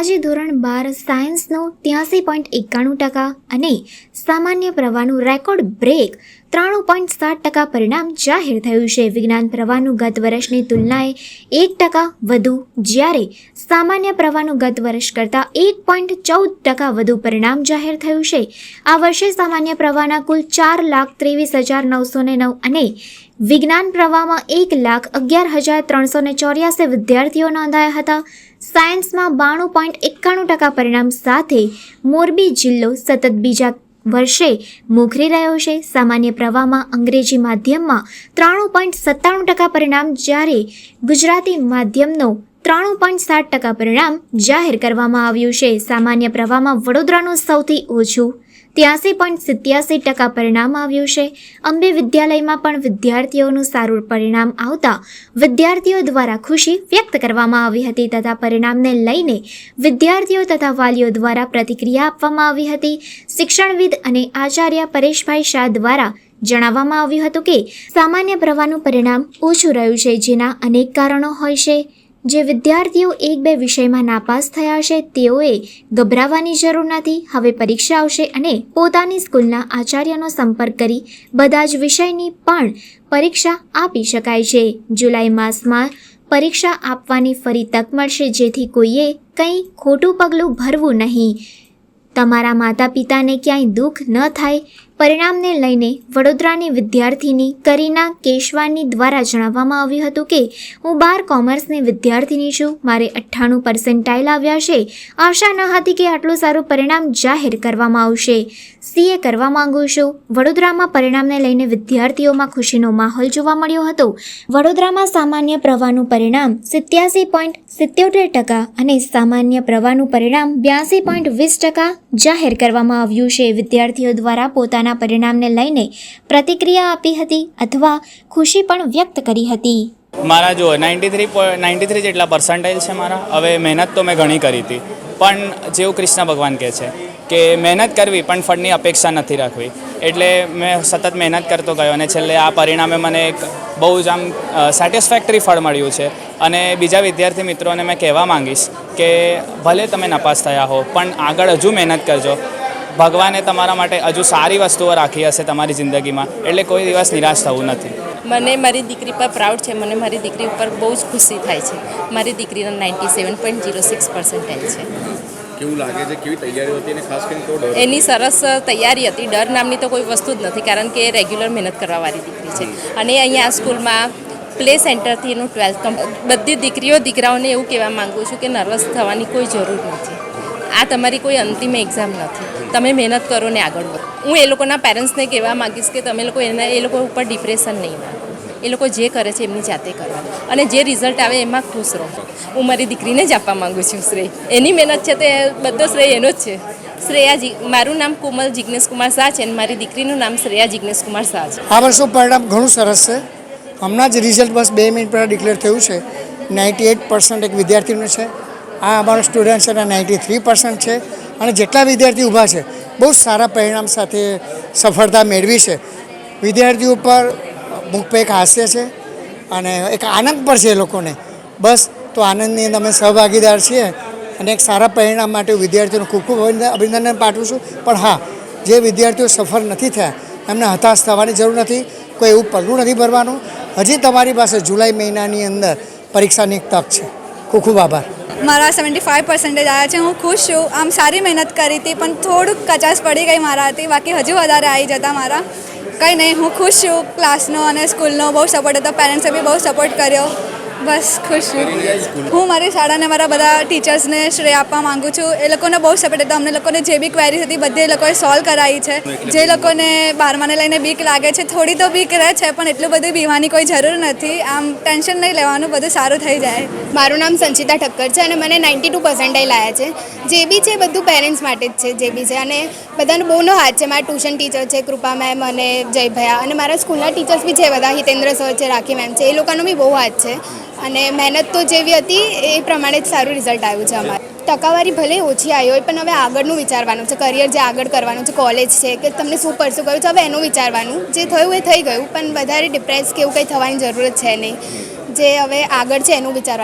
આજે ધોરણ 12 સાયન્સનો 83.91% અને સામાન્ય પ્રવાહનું રેકોર્ડ બ્રેક 93.7% પરિણામ જાહેર થયું છે. વિજ્ઞાન પ્રવાહનું ગત વર્ષની તુલનાએ 1% વધુ, જ્યારે સામાન્ય પ્રવાહનું ગત વર્ષ કરતાં 1.14% વધુ પરિણામ જાહેર થયું છે. આ વર્ષે સામાન્ય પ્રવાહના કુલ 4,23,909 અને વિજ્ઞાન પ્રવાહમાં 1,11,384 વિદ્યાર્થીઓ નોંધાયા હતા. સાયન્સમાં 92.91% પરિણામ સાથે મોરબી જિલ્લો સતત બીજા વર્ષે મોખરી રહ્યો છે. સામાન્ય પ્રવાહમાં અંગ્રેજી માધ્યમમાં 93.97% પરિણામ, જ્યારે ગુજરાતી માધ્યમનો 93.7% પરિણામ જાહેર કરવામાં આવ્યું છે. સામાન્ય પ્રવાહમાં વડોદરાનું સૌથી ઓછું 83.87% પરિણામ આવ્યું છે. અંબે વિદ્યાલયમાં પણ વિદ્યાર્થીઓનું સારું પરિણામ આવતા વિદ્યાર્થીઓ દ્વારા ખુશી વ્યક્ત કરવામાં આવી હતી તથા પરિણામને લઈને વિદ્યાર્થીઓ તથા વાલીઓ દ્વારા પ્રતિક્રિયા આપવામાં આવી હતી. શિક્ષણવિદ અને આચાર્ય પરેશભાઈ શાહ દ્વારા જણાવવામાં આવ્યું હતું કે સામાન્ય પ્રવાહનું પરિણામ ઓછું રહ્યું છે, જેના અનેક કારણો હોય છે. જે વિદ્યાર્થીઓ 1-2 વિષયમાં નાપાસ થયા છે તેઓએ ગભરાવાની જરૂર નથી. હવે પરીક્ષા આવશે અને પોતાની સ્કૂલના આચાર્યનો સંપર્ક કરી બધા જ વિષયની પણ પરીક્ષા આપી શકાય છે. જુલાઈ માસમાં પરીક્ષા આપવાની ફરી તક મળશે, જેથી કોઈએ કંઈ ખોટું પગલું ભરવું નહીં. તમારા માતા પિતાને ક્યાંય દુઃખ ન થાય. પરિણામને લઈને વડોદરાની વિદ્યાર્થીની કરીના કેશવાની દ્વારા જણાવવામાં આવ્યું હતું કે હું 12 કોમર્સની વિદ્યાર્થીની છું. મારે 98% આવ્યા છે. આશા ન હતી કે આટલું સારું પરિણામ જાહેર કરવામાં આવશે. CA કરવા માંગુ છું. વડોદરામાં પરિણામને લઈને વિદ્યાર્થીઓમાં ખુશીનો માહોલ જોવા મળ્યો હતો. વડોદરામાં સામાન્ય પ્રવાહનું પરિણામ 87.77% અને સામાન્ય પ્રવાહનું પરિણામ 82.20% જાહેર કરવામાં આવ્યું છે. વિદ્યાર્થીઓ દ્વારા પોતાના પરિણામને લઈને પ્રતિક્રિયા આપી હતી અથવા ખુશી પણ વ્યક્ત કરી હતી. મારા જો 93 જેટલા પર્સન્ટાઇલ છે મારા. હવે મહેનત તો મેં ઘણી કરી હતી, પણ જેવું કૃષ્ણ ભગવાન કહે છે કે મહેનત કરવી પણ ફળની અપેક્ષા નથી રાખવી. એટલે મેં સતત મહેનત કરતો ગયો અને છેલ્લે આ પરિણામે મને એક બહુ જ આમ સેટિસ્ફેક્ટરી ફળ મળ્યું છે. અને બીજા વિદ્યાર્થી મિત્રોને મેં કહેવા માંગીશ કે ભલે તમે નાપાસ થયા હો પણ આગળ હજુ મહેનત કરજો. ભગવાને તમારા માટે હજુ સારી વસ્તુઓ રાખી હશે તમારી જિંદગીમાં, એટલે કોઈ દિવસ નિરાશ થવું નથી. મને મારી દીકરી પર પ્રાઉડ છે. મને મારી દીકરી ઉપર બહુ જ ખુશી થાય છે. મારી દીકરીના 97.06% છે. કેવું લાગે છે? કેવી તૈયારી હતી અને ખાસ કરીને કેવો ડર? એની સરસ તૈયારી હતી. ડર નામની તો કોઈ વસ્તુ જ નથી, કારણ કે રેગ્યુલર મહેનત કરવાવાળી દીકરી છે. અને અહીંયા આ સ્કૂલમાં પ્લે સેન્ટરથી એનું 12th બધી દીકરાઓને એવું કહેવા માગું છું કે નર્વસ થવાની કોઈ જરૂર નથી. આ તમારી કોઈ અંતિમ એક્ઝામ નથી. તમે મહેનત કરો ને આગળ વધો. હું એ લોકોના પેરેન્ટ્સને કહેવા માગીશ કે તમે લોકો એ લોકો ઉપર ડિપ્રેશન નહીં લો. એ લોકો જે કરે છે એમની જાતે કરવાનું, અને જે રિઝલ્ટ આવે એમાં ખુશ રહો. હું મારી દીકરીને જ આપવા માગું છું શ્રેય. એની મહેનત છે તે બધો શ્રેય એનો જ છે. મારું નામ કોમલ જિજ્ઞેશ કુમાર શાહ છે અને મારી દીકરીનું નામ શ્રેયા જિજ્ઞેશ કુમાર શાહ છે. આ વર્ષનું પરિણામ ઘણું સરસ છે. હમણાં જ રિઝલ્ટ બસ 2 મિનિટ પહેલાં ડિક્લેર થયું છે. 98% એક વિદ્યાર્થીનું છે. આ અમારો સ્ટુડન્ટ છે 93% છે. અને જેટલા વિદ્યાર્થી ઊભા છે બહુ સારા પરિણામ સાથે સફળતા મેળવી છે. વિદ્યાર્થીઓ પર મુખ પર એક હાસ્ય છે અને એક આનંદ પણ છે એ લોકોને. બસ તો આનંદની અંદર અમે સહભાગીદાર છીએ અને એક સારા પરિણામ માટે વિદ્યાર્થીઓને ખૂબ ખૂબ અભિનંદન પાઠવું છું. પણ હા, જે વિદ્યાર્થીઓ સફળ નથી થયા એમને હતાશ થવાની જરૂર નથી. કોઈ એવું પગલું નથી ભરવાનું. હજી તમારી પાસે જુલાઈ મહિનાની અંદર પરીક્ષાની એક તક છે. ખૂબ ખૂબ આભાર. મારા 75% આવ્યા છે. હું ખુશ છું. આમ સારી મહેનત કરી હતી પણ થોડુંક કચાશ પડી ગઈ મારાથી. બાકી હજુ વધારે આવી જતા મારા. કંઈ નહીં, હું ખુશ છું. ક્લાસનો અને સ્કૂલનો બહુ સપોર્ટ હતો. પેરેન્ટ્સે બી બહુ સપોર્ટ કર્યો. બસ ખુશ છું. હું મારી શાળાને મારા બધા ટીચર્સને શ્રેય આપવા માગું છું. એ લોકોને બહુ સપોર્ટ હતો. અમને લોકોને જે બી ક્વેરીઝ હતી બધી એ લોકોએ સોલ્વ કરાવી છે. જે લોકોને 12માને લઈને બીક લાગે છે, થોડી તો બીક રહે છે, પણ એટલું બધું બીવાની કોઈ જરૂર નથી. આમ ટેન્શન નહીં લેવાનું, બધું સારું થઈ જાય. મારું નામ સંચિતા ઠક્કર છે અને મને 92% આવ્યા છે. જે બી છે બધું પેરેન્ટ્સ માટે જ છે. જે બી છે અને બધાનો બહુનો હાથ છે. મારા ટ્યુશન ટીચર છે કૃપા મેમ અને જય ભૈયા, અને મારા સ્કૂલના ટીચર્સ બી છે બધા. હિતેન્દ્ર સર છે, રાખી મેમ છે. એ લોકોનો બી બહુ હાથ છે. અને મહેનત તો જેવી હતી એ પ્રમાણે જ સારું રિઝલ્ટ આવ્યું છે અમારે. ટકાવારી ભલે ઓછી આવી હોય પણ હવે આગળનું વિચારવાનું છે. કરિયર જે આગળ કરવાનું છે, કોલેજ છે કે તમને શું પરસ્યુ કરવું છે, હવે એનું વિચારવાનું. જે થયું એ થઈ ગયું, પણ વધારે ડિપ્રેસ કે એવું કંઈ થવાની જરૂરત છે નહીં. જે હવે આગળ છે એનું વિચારવાનું.